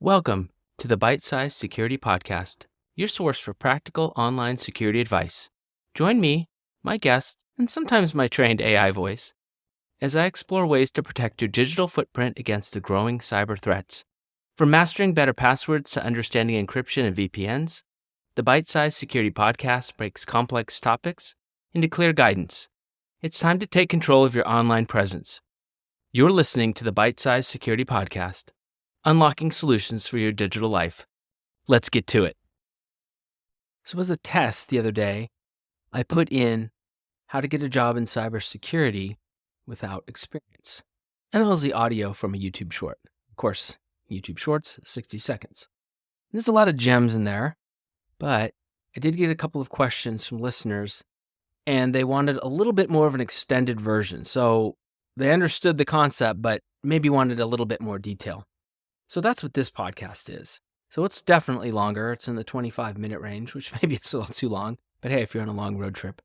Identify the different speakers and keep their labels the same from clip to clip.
Speaker 1: Welcome to the Bite-Sized Security Podcast, your source for practical online security advice. Join me, my guests, and sometimes my trained AI voice as I explore ways to protect your digital footprint against the growing cyber threats. From mastering better passwords to understanding encryption and VPNs, the Bite-Sized Security Podcast breaks complex topics into clear guidance. It's time to take control of your online presence. You're listening to the Bite-Sized Security Podcast, unlocking solutions for your digital life. Let's get to it. So as a test the other day, I put in how to get a job in cybersecurity without experience. And that was the audio from a YouTube short. Of course, YouTube Shorts, 60 seconds. There's a lot of gems in there, but I did get a couple of questions from listeners, and they wanted a little bit more of an extended version. So they understood the concept, but maybe wanted a little bit more detail. So that's what this podcast is. So it's definitely longer. It's in the 25-minute range, which maybe is a little too long. But hey, if you're on a long road trip.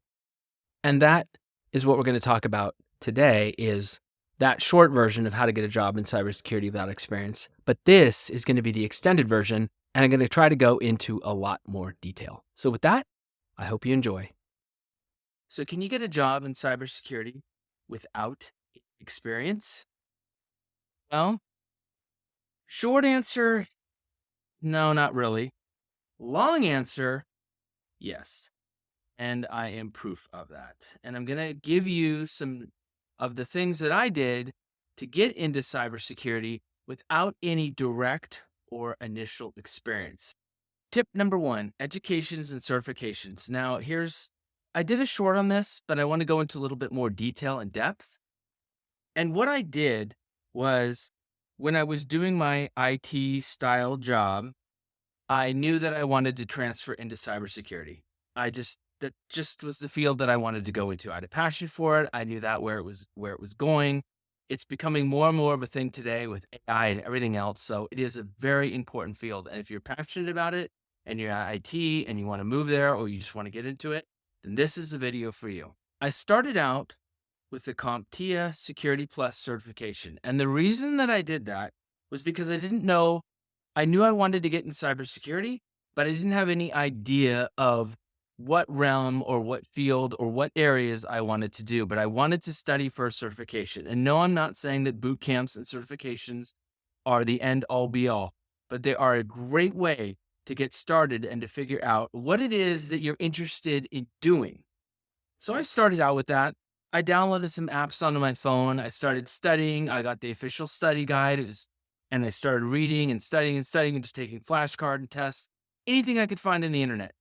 Speaker 1: And that is what we're going to talk about today, is that short version of how to get a job in cybersecurity without experience. But this is going to be the extended version, and I'm going to try to go into a lot more detail. So with that, I hope you enjoy. So can you get a job in cybersecurity without experience? Well, short answer, no, not really. Long answer, yes. And I am proof of that. And I'm going to give you some of the things that I did to get into cybersecurity without any direct or initial experience. Tip number 1, educations and certifications. Now, I did a short on this, but I want to go into a little bit more detail and depth. And what I did was, when I was doing my IT style job, I knew that I wanted to transfer into cybersecurity. That just was the field that I wanted to go into. I had a passion for it. I knew that where it was going. It's becoming more and more of a thing today with AI and everything else. So it is a very important field. And if you're passionate about it and you're at IT and you want to move there, or you just want to get into it, then this is the video for you. I started out with the CompTIA Security Plus certification. And the reason that I did that was because I knew I wanted to get in cybersecurity, but I didn't have any idea of what realm or what field or what areas I wanted to do, but I wanted to study for a certification. And no, I'm not saying that boot camps and certifications are the end all be all, but they are a great way to get started and to figure out what it is that you're interested in doing. So I started out with that. I downloaded some apps onto my phone. I started studying. I got the official study guide. And I started reading and studying and just taking flashcard and tests, anything I could find on the internet.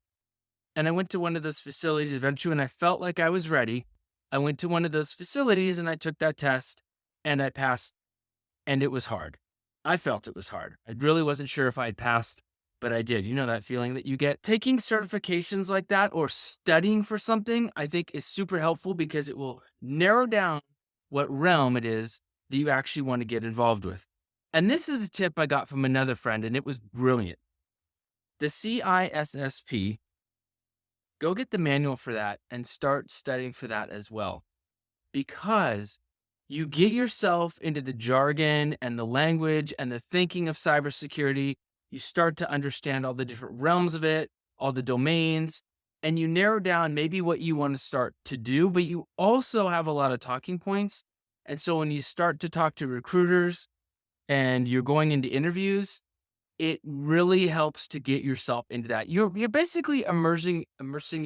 Speaker 1: And I went to one of those facilities eventually, and I felt like I was ready. I went to one of those facilities and I took that test and I passed, and it was hard. I felt it was hard. I really wasn't sure if I'd passed, but I did. You know that feeling that you get? Taking certifications like that or studying for something, I think is super helpful because it will narrow down what realm it is that you actually want to get involved with. And this is a tip I got from another friend, and it was brilliant. The CISSP, go get the manual for that and start studying for that as well. Because you get yourself into the jargon and the language and the thinking of cybersecurity. You start to understand all the different realms of it, all the domains, and you narrow down maybe what you want to start to do, but you also have a lot of talking points. And so when you start to talk to recruiters and you're going into interviews, it really helps to get yourself into that. You're basically immersing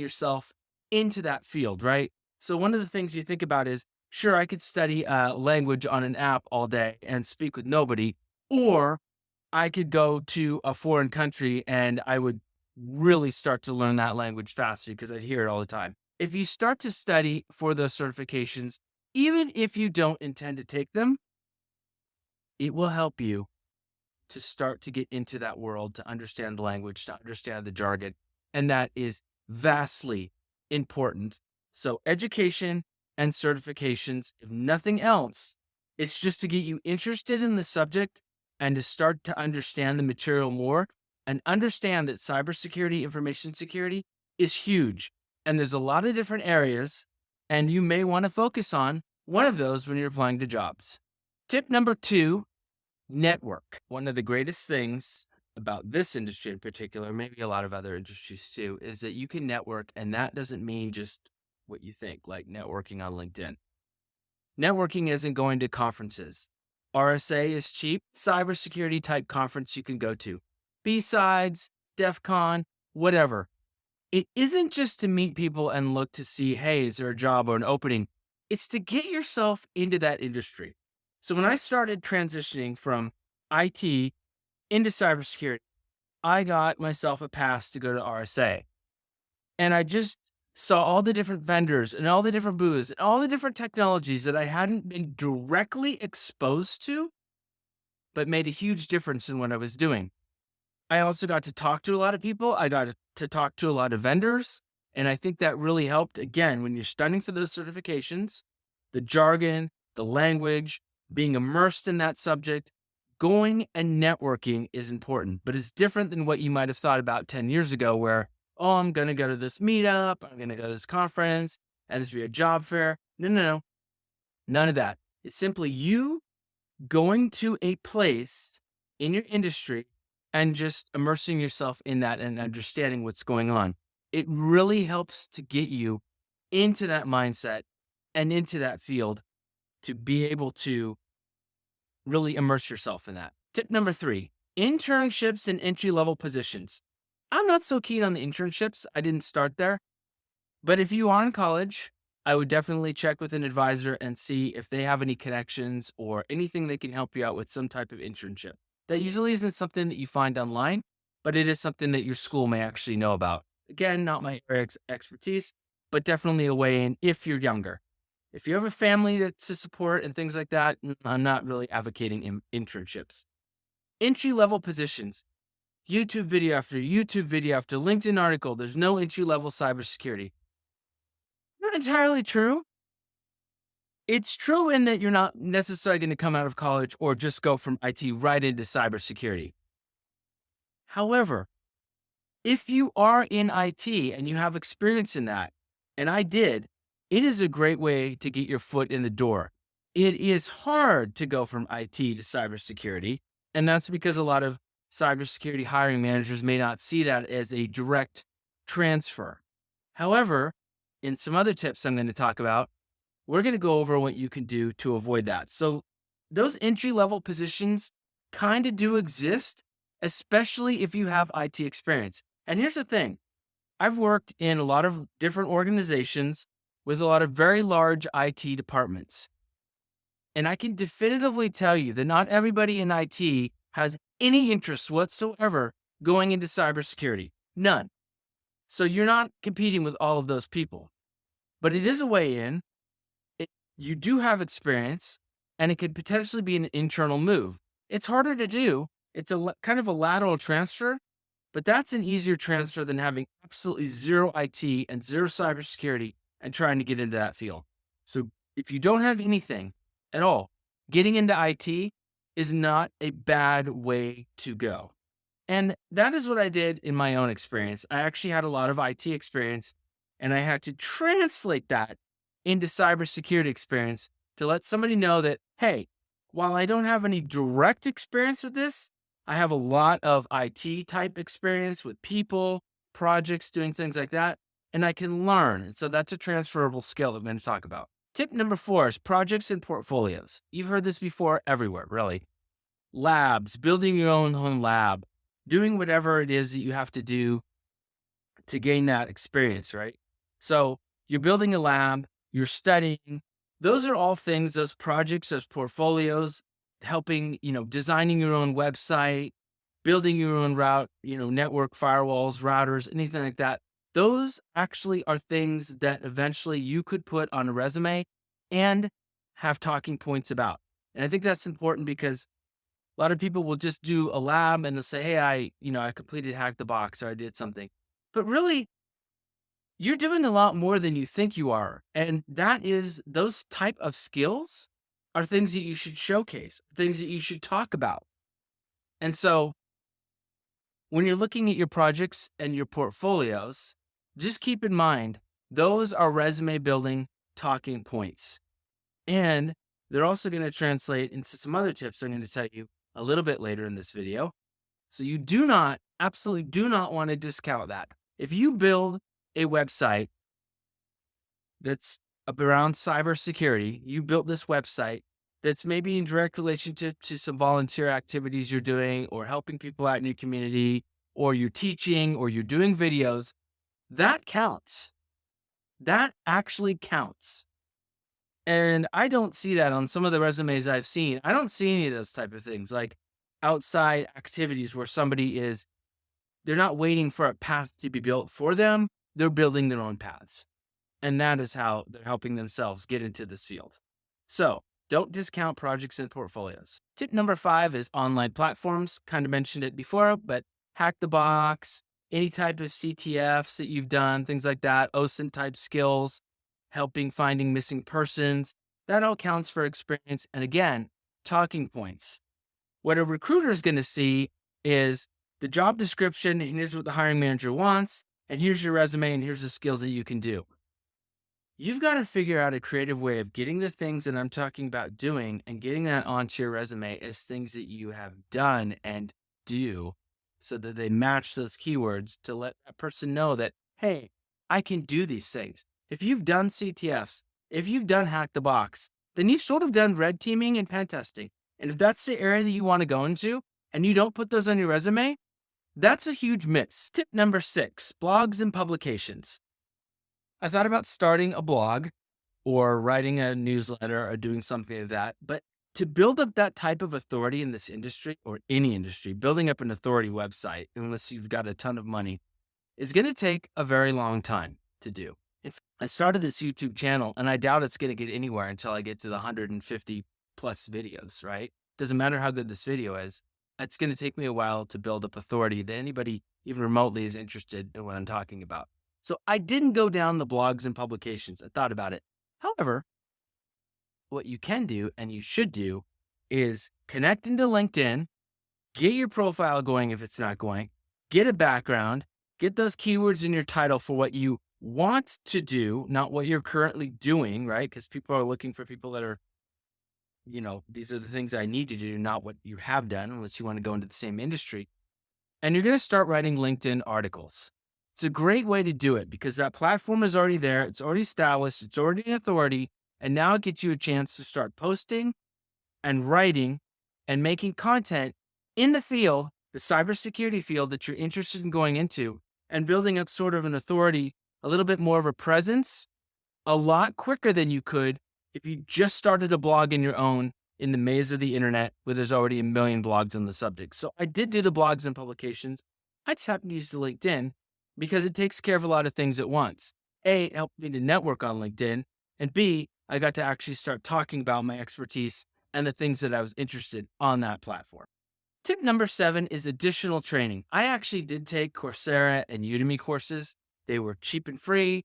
Speaker 1: yourself into that field, right? So one of the things you think about is, sure, I could study language on an app all day and speak with nobody, or I could go to a foreign country and I would really start to learn that language faster because I'd hear it all the time. If you start to study for those certifications, even if you don't intend to take them, it will help you to start to get into that world, to understand the language, to understand the jargon. And that is vastly important. So education and certifications, if nothing else, it's just to get you interested in the subject and to start to understand the material more and understand that cybersecurity, information security is huge. And there's a lot of different areas, and you may want to focus on one of those when you're applying to jobs. Tip number 2 Network. One of the greatest things about this industry in particular, maybe a lot of other industries too, is that you can network, and that doesn't mean just what you think, like networking on LinkedIn. Networking isn't going to conferences. RSA is cheap, cybersecurity type conference you can go to. B-Sides, DEF CON, whatever. It isn't just to meet people and look to see, hey, is there a job or an opening? It's to get yourself into that industry. So when I started transitioning from IT into cybersecurity, I got myself a pass to go to RSA. And I just saw all the different vendors and all the different booths and all the different technologies that I hadn't been directly exposed to, but made a huge difference in what I was doing. I also got to talk to a lot of people. I got to talk to a lot of vendors. And I think that really helped. Again, when you're studying for those certifications, the jargon, the language, being immersed in that subject, going and networking is important. But it's different than what you might have thought about 10 years ago, where, oh, I'm going to go to this meetup, I'm going to go to this conference, and this will be a job fair. No, no, no. None of that. It's simply you going to a place in your industry and just immersing yourself in that and understanding what's going on. It really helps to get you into that mindset and into that field to be able to really immerse yourself in that. Tip number 3, internships and entry-level positions. I'm not so keen on the internships. I didn't start there. But if you are in college, I would definitely check with an advisor and see if they have any connections or anything that can help you out with some type of internship. That usually isn't something that you find online, but it is something that your school may actually know about. Again, not my area expertise, but definitely a way in if you're younger. If you have a family that's to support and things like that, I'm not really advocating internships. Entry-level positions, YouTube video after YouTube video after LinkedIn article, there's no entry-level cybersecurity. Not entirely true. It's true in that you're not necessarily going to come out of college or just go from IT right into cybersecurity. However, if you in IT and you have experience in that, and I did, it is a great way to get your foot in the door. It is hard to go from IT to cybersecurity, and that's because a lot of cybersecurity hiring managers may not see that as a direct transfer. However, in some other tips I'm going to talk about, we're going to go over what you can do to avoid that. So those entry-level positions kind of do exist, especially if you have IT experience. And here's the thing. I've worked in a lot of different organizations with a lot of very large IT departments. And I can definitively tell you that not everybody in IT has any interest whatsoever going into cybersecurity. None. So you're not competing with all of those people. But it is a way in. You do have experience, and it could potentially be an internal move. It's harder to do. It's kind of a lateral transfer, but that's an easier transfer than having absolutely zero IT and zero cybersecurity and trying to get into that field. So if you don't have anything at all, getting into IT is not a bad way to go. And that is what I did in my own experience. I actually had a lot of IT experience, and I had to translate that into cybersecurity experience to let somebody know that, hey, while I don't have any direct experience with this, I have a lot of IT type experience with people, projects, doing things like that, and I can learn. And so that's a transferable skill that I'm going to talk about. Tip number 4 is projects and portfolios. You've heard this before everywhere, really. Labs, building your own home lab, doing whatever it is that you have to do to gain that experience, right? So you're building a lab, you're studying. Those are all things, those projects, those portfolios, helping, designing your own website, building your own route, network firewalls, routers, anything like that. Those actually are things that eventually you could put on a resume and have talking points about. And I think that's important because a lot of people will just do a lab and they'll say, hey, I completed Hack the Box or I did something. But really, you're doing a lot more than you think you are. And those type of skills are things that you should showcase, things that you should talk about. And so when you're looking at your projects and your portfolios, just keep in mind, those are resume building talking points. And they're also going to translate into some other tips I'm going to tell you a little bit later in this video. So you absolutely do not want to discount that. If you build a website that's around cybersecurity, you built this website that's maybe in direct relationship to some volunteer activities you're doing or helping people out in your community, or you're teaching or you're doing videos, that counts. That actually counts. And I don't see that on some of the resumes I've seen. I don't see any of those type of things, like outside activities where they're not waiting for a path to be built for them. They're building their own paths. And that is how they're helping themselves get into this field. So don't discount projects and portfolios. Tip number 5 is online platforms. Kind of mentioned it before, but Hack the Box, any type of CTFs that you've done, things like that, OSINT type skills, helping finding missing persons, that all counts for experience. And again, talking points. What a recruiter is going to see is the job description, and here's what the hiring manager wants, and here's your resume, and here's the skills that you can do. You've got to figure out a creative way of getting the things that I'm talking about doing and getting that onto your resume as things that you have done and do, so that they match those keywords to let that person know that, hey, I can do these things. If you've done CTFs, if you've done Hack the Box, then you've sort of done red teaming and pen testing. And if that's the area that you want to go into and you don't put those on your resume, that's a huge miss. Tip number 6, blogs and publications. I thought about starting a blog or writing a newsletter or doing something like that. But to build up that type of authority in this industry or any industry, building up an authority website, unless you've got a ton of money, is going to take a very long time to do. I started this YouTube channel and I doubt it's going to get anywhere until I get to the 150 plus videos, right? Doesn't matter how good this video is. It's going to take me a while to build up authority that anybody even remotely is interested in what I'm talking about. So I didn't go down the blogs and publications. I thought about it. However, what you can do and you should do is connect into LinkedIn, get your profile going if it's not going, get a background, get those keywords in your title for what you want to do, not what you're currently doing, right? Because people are looking for people that are, these are the things I need to do, not what you have done, unless you want to go into the same industry. And you're going to start writing LinkedIn articles. It's a great way to do it because that platform is already there. It's already established. It's already an authority. And now it gets you a chance to start posting and writing and making content in the field, the cybersecurity field that you're interested in going into, and building up sort of an authority, a little bit more of a presence, a lot quicker than you could if you just started a blog in your own in the maze of the internet where there's already a million blogs on the subject. So I did do the blogs and publications. I just happened to use the LinkedIn because it takes care of a lot of things at once. A, it helped me to network on LinkedIn, and B, I got to actually start talking about my expertise and the things that I was interested on that platform. Tip number 7 is additional training. I actually did take Coursera and Udemy courses. They were cheap and free.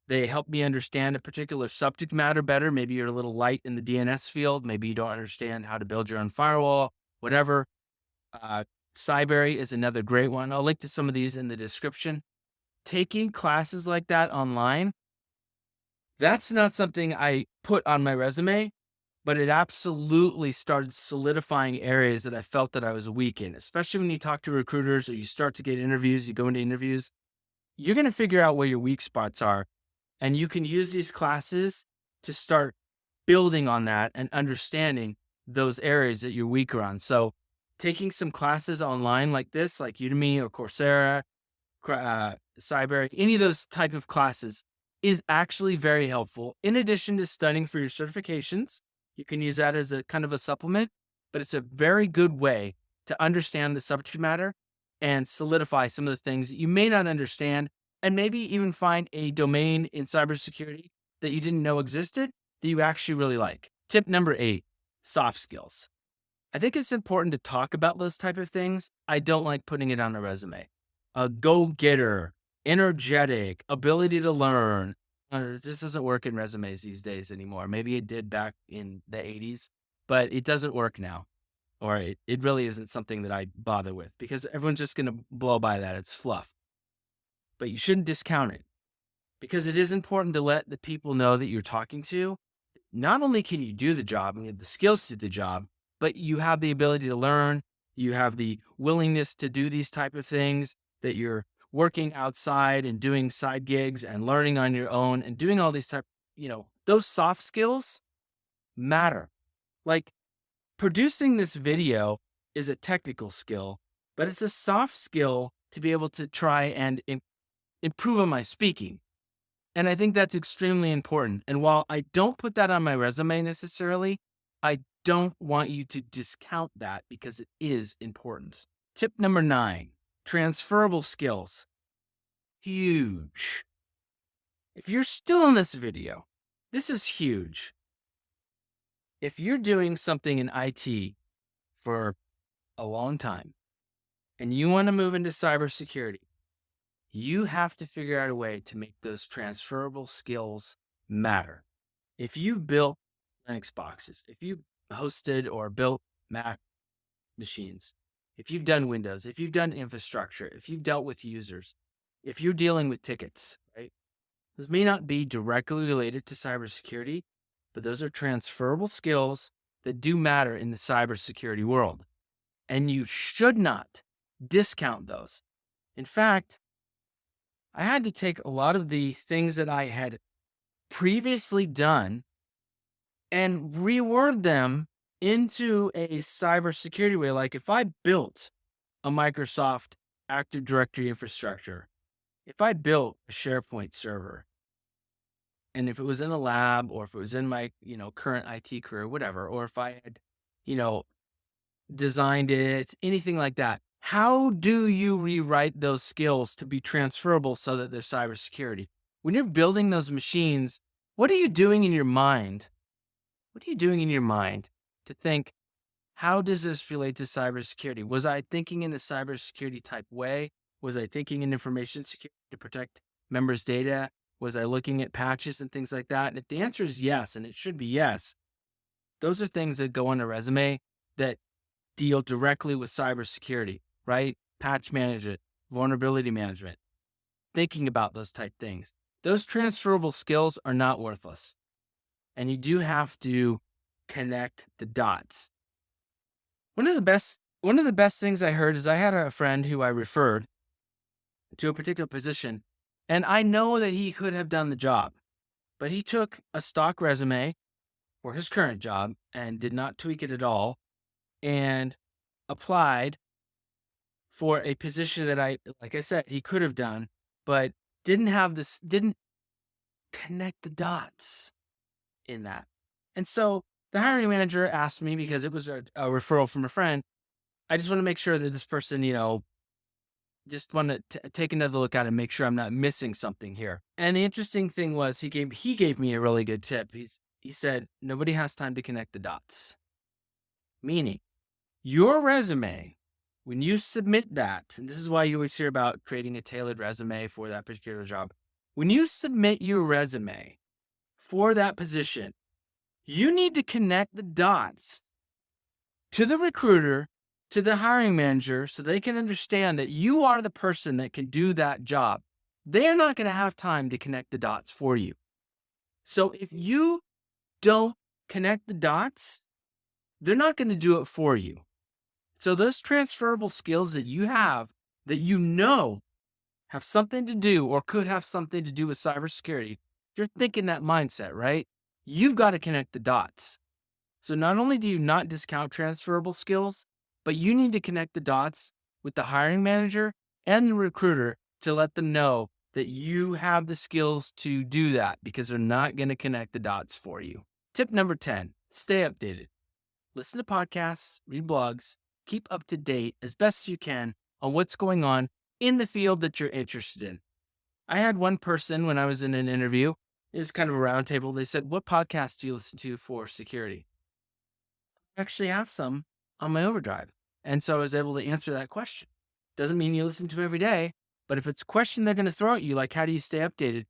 Speaker 1: They helped me understand a particular subject matter better. Maybe you're a little light in the DNS field. Maybe you don't understand how to build your own firewall, whatever. Cybery is another great one. I'll link to some of these in the description. Taking classes like that online, that's not something I put on my resume, but it absolutely started solidifying areas that I felt that I was weak in, especially when you talk to recruiters or you start to get interviews, you go into interviews, you're going to figure out where your weak spots are. And you can use these classes to start building on that and understanding those areas that you're weaker on. So taking some classes online like this, like Udemy or Coursera, Cyber, any of those type of classes is actually very helpful. In addition to studying for your certifications, you can use that as a kind of a supplement, but it's a very good way to understand the subject matter and solidify some of the things that you may not understand, and maybe even find a domain in cybersecurity that you didn't know existed that you actually really like. Tip number 8, soft skills. I think it's important to talk about those type of things. I don't like putting it on a resume. A go-getter, energetic, ability to learn. This doesn't work in resumes these days anymore. Maybe it did back in the 80s, but it doesn't work now. Or it really isn't something that I bother with because everyone's just going to blow by that. It's fluff. But you shouldn't discount it because it is important to let the people know that you're talking to. Not only can you do the job and you have the skills to do the job, but you have the ability to learn, you have the willingness to do these type of things, that you're working outside and doing side gigs and learning on your own and doing all these those soft skills matter. Like, producing this video is a technical skill, but it's a soft skill to be able to try and improve on my speaking. And I think that's extremely important. And while I don't put that on my resume necessarily, I don't want you to discount that because it is important. Tip number 9, transferable skills. Huge. If you're still in this video, this is huge. If you're doing something in IT for a long time and you want to move into cybersecurity, you have to figure out a way to make those transferable skills matter. If you built Linux boxes, if you hosted or built Mac machines, if you've done Windows, if you've done infrastructure, if you've dealt with users, if you're dealing with tickets, right? This may not be directly related to cybersecurity, but those are transferable skills that do matter in the cybersecurity world. And you should not discount those. In fact, I had to take a lot of the things that I had previously done and reword them into a cybersecurity way. Like, if I built a Microsoft Active Directory infrastructure, if I built a SharePoint server, and if it was in a lab or if it was in my, current IT career, whatever, or if I had, designed it, anything like that, how do you rewrite those skills to be transferable so that they're cybersecurity? When you're building those machines, what are you doing in your mind? What are you doing in your mind to think, how does this relate to cybersecurity? Was I thinking in a cybersecurity type way? Was I thinking in information security to protect members' data? Was I looking at patches and things like that? And if the answer is yes, and it should be yes, those are things that go on a resume that deal directly with cybersecurity, right? Patch management, vulnerability management, thinking about those type things. Those transferable skills are not worthless. And you do have to connect the dots. One of the best things I heard is I had a friend who I referred to a particular position, and I know that he could have done the job, but he took a stock resume for his current job and did not tweak it at all, and applied for a position that like I said, he could have done, but didn't connect the dots in that. And so the hiring manager asked me, because it was a referral from a friend, I just want to make sure that this person, just want to take another look at it and make sure I'm not missing something here. And the interesting thing was he gave me a really good tip. He said, nobody has time to connect the dots. Meaning, your resume, when you submit that, and this is why you always hear about creating a tailored resume for that particular job. When you submit your resume for that position, you need to connect the dots to the recruiter, to the hiring manager, so they can understand that you are the person that can do that job. They're not going to have time to connect the dots for you. So if you don't connect the dots, they're not going to do it for you. So those transferable skills that you have, that have something to do or could have something to do with cybersecurity, if you're thinking that mindset, right? You've got to connect the dots. So not only do you not discount transferable skills, but you need to connect the dots with the hiring manager and the recruiter to let them know that you have the skills to do that, because they're not going to connect the dots for you. Tip number 10, stay updated. Listen to podcasts, read blogs, keep up to date as best you can on what's going on in the field that you're interested in. I had one person, when I was in an interview, it was kind of a roundtable. They said, what podcast do you listen to for security? I actually have some on my overdrive. And so I was able to answer that question. Doesn't mean you listen to every day, but if it's a question they're going to throw at you, like how do you stay updated?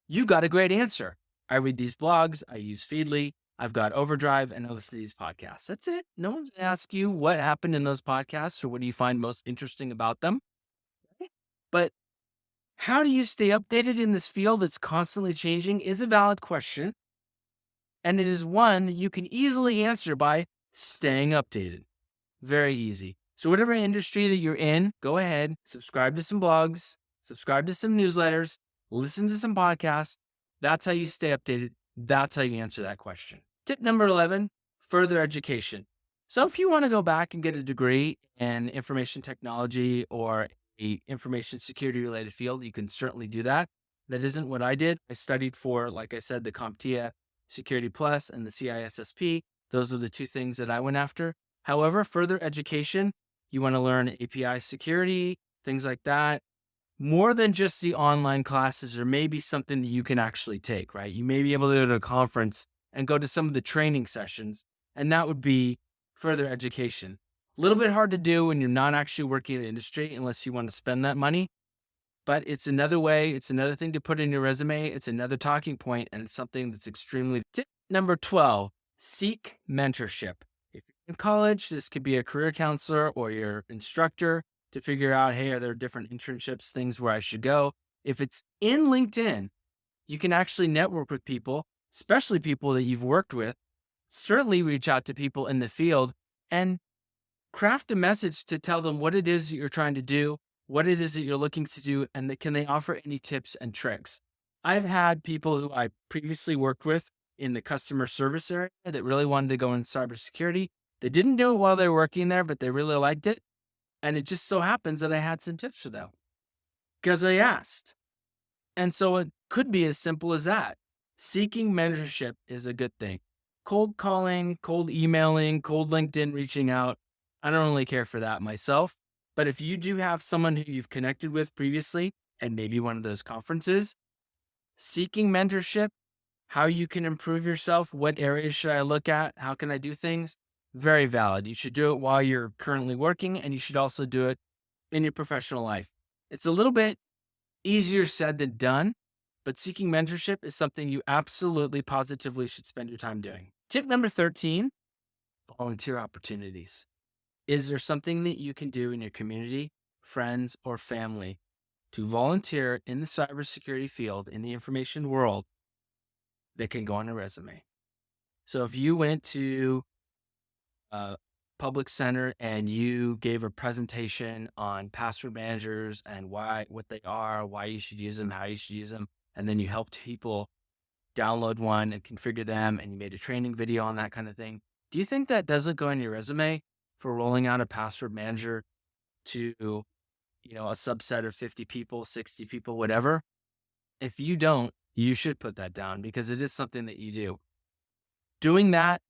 Speaker 1: You got a great answer. I read these blogs, I use Feedly, I've got Overdrive, and I listen to these podcasts. That's it. No one's going to ask you what happened in those podcasts or what do you find most interesting about them. But how do you stay updated in this field that's constantly changing is a valid question. And it is one you can easily answer by staying updated. Very easy. So whatever industry that you're in, go ahead, subscribe to some blogs, subscribe to some newsletters, listen to some podcasts. That's how you stay updated. That's how you answer that question. Tip number 11, further education. So if you want to go back and get a degree in information technology or a information security related field, you can certainly do that. That isn't what I did. I studied for, like I said, the CompTIA Security Plus and the CISSP. Those are the two things that I went after. However, further education, you want to learn API security, things like that. More than just the online classes, there may be something that you can actually take, right? You may be able to go to a conference and go to some of the training sessions, and that would be further education. A little bit hard to do when you're not actually working in the industry unless you want to spend that money, but it's another way, it's another thing to put in your resume, it's another talking point, and it's something that's extremely. Tip number 12, seek mentorship. If you're in college, this could be a career counselor or your instructor to figure out, hey, are there different internships, things where I should go? If it's in LinkedIn, you can actually network with people, especially people that you've worked with. Certainly reach out to people in the field and craft a message to tell them what it is that you're trying to do, what it is that you're looking to do, and can they offer any tips and tricks. I've had people who I previously worked with in the customer service area that really wanted to go in cybersecurity. They didn't do it while they were working there, but they really liked it. And it just so happens that I had some tips for them because I asked. And so it could be as simple as that. Seeking mentorship is a good thing. Cold calling, cold emailing, cold LinkedIn reaching out. I don't really care for that myself. But if you do have someone who you've connected with previously and maybe one of those conferences, seeking mentorship, how you can improve yourself, what areas should I look at, how can I do things, very valid. You should do it while you're currently working, and you should also do it in your professional life. It's a little bit easier said than done, but seeking mentorship is something you absolutely positively should spend your time doing. Tip number 13, volunteer opportunities. Is there something that you can do in your community, friends, or family to volunteer in the cybersecurity field, in the information world, that can go on a resume? So if you went to a public center and you gave a presentation on password managers and what they are, why you should use them, how you should use them, and then you helped people download one and configure them, and you made a training video on that kind of thing, do you think that doesn't go on your resume for rolling out a password manager to, a subset of 50 people, 60 people, whatever? If you don't, you should put that down because it is something that you do. Doing that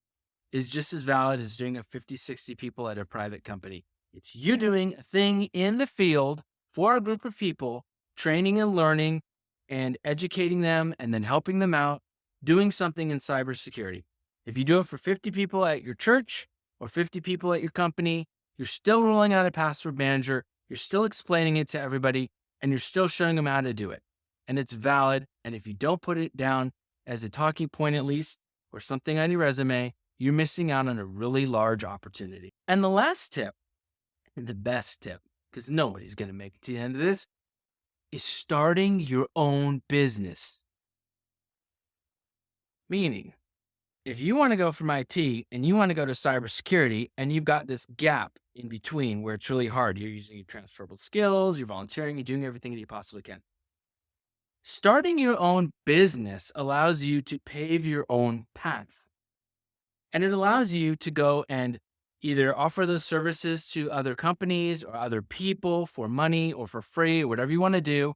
Speaker 1: is just as valid as doing a 50, 60 people at a private company. It's you doing a thing in the field for a group of people, training and learning and educating them and then helping them out, doing something in cybersecurity. If you do it for 50 people at your church or 50 people at your company, you're still rolling out a password manager, you're still explaining it to everybody, and you're still showing them how to do it. And it's valid. And if you don't put it down as a talking point, at least, or something on your resume, you're missing out on a really large opportunity. And the last tip, and the best tip, because nobody's going to make it to the end of this, is starting your own business. Meaning, if you want to go from IT and you want to go to cybersecurity and you've got this gap in between where it's really hard, you're using your transferable skills, you're volunteering, you're doing everything that you possibly can. Starting your own business allows you to pave your own path. And it allows you to go and either offer those services to other companies or other people for money or for free or whatever you want to do.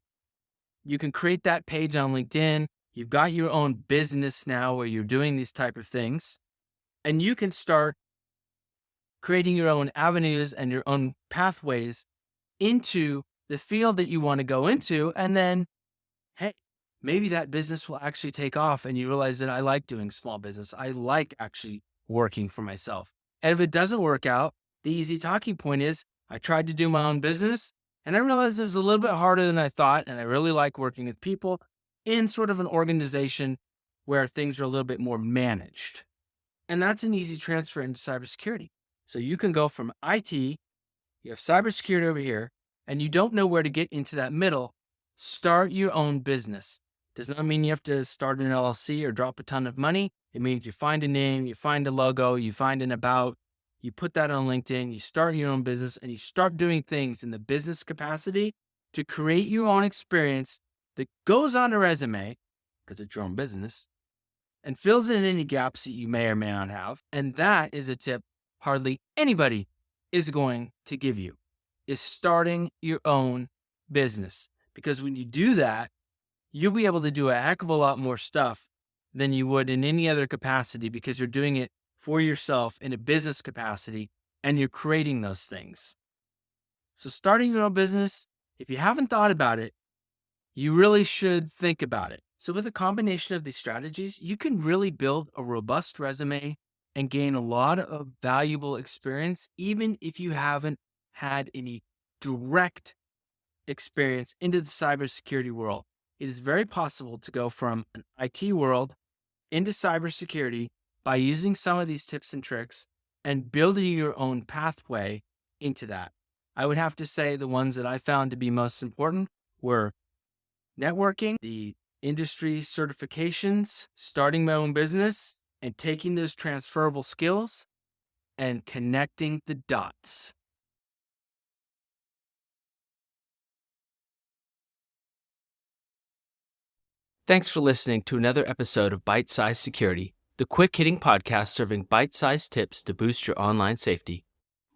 Speaker 1: You can create that page on LinkedIn. You've got your own business now where you're doing these type of things. And you can start creating your own avenues and your own pathways into the field that you want to go into. And then, hey, maybe that business will actually take off and you realize that I like doing small business. I like actually working for myself. And if it doesn't work out, the easy talking point is I tried to do my own business and I realized it was a little bit harder than I thought. And I really like working with people in sort of an organization where things are a little bit more managed. And that's an easy transfer into cybersecurity. So you can go from IT, you have cybersecurity over here, and you don't know where to get into that middle. Start your own business. Does not mean you have to start an LLC or drop a ton of money. It means you find a name, you find a logo, you find an about, you put that on LinkedIn, you start your own business, and you start doing things in the business capacity to create your own experience that goes on a resume, because it's your own business, and fills in any gaps that you may or may not have. And that is a tip hardly anybody is going to give you, is starting your own business. Because when you do that, you'll be able to do a heck of a lot more stuff than you would in any other capacity, because you're doing it for yourself in a business capacity and you're creating those things. So starting your own business, if you haven't thought about it, you really should think about it. So with a combination of these strategies, you can really build a robust resume and gain a lot of valuable experience, even if you haven't had any direct experience into the cybersecurity world. It is very possible to go from an IT world into cybersecurity by using some of these tips and tricks and building your own pathway into that. I would have to say the ones that I found to be most important were networking, the industry certifications, starting my own business, and taking those transferable skills and connecting the dots. Thanks for listening to another episode of Bite Size Security, the quick-hitting podcast serving bite-sized tips to boost your online safety.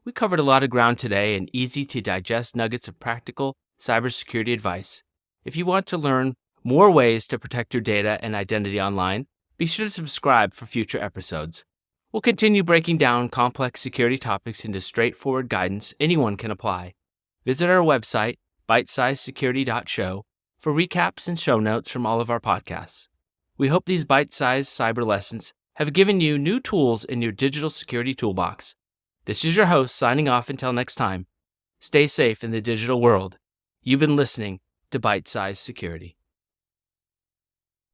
Speaker 1: We covered a lot of ground today and easy-to-digest nuggets of practical cybersecurity advice. If you want to learn more ways to protect your data and identity online, be sure to subscribe for future episodes. We'll continue breaking down complex security topics into straightforward guidance anyone can apply. Visit our website, bitesizesecurity.show, for recaps and show notes from all of our podcasts. We hope these bite-sized cyber lessons have given you new tools in your digital security toolbox. This is your host signing off until next time. Stay safe in the digital world. You've been listening to Bite Size Security.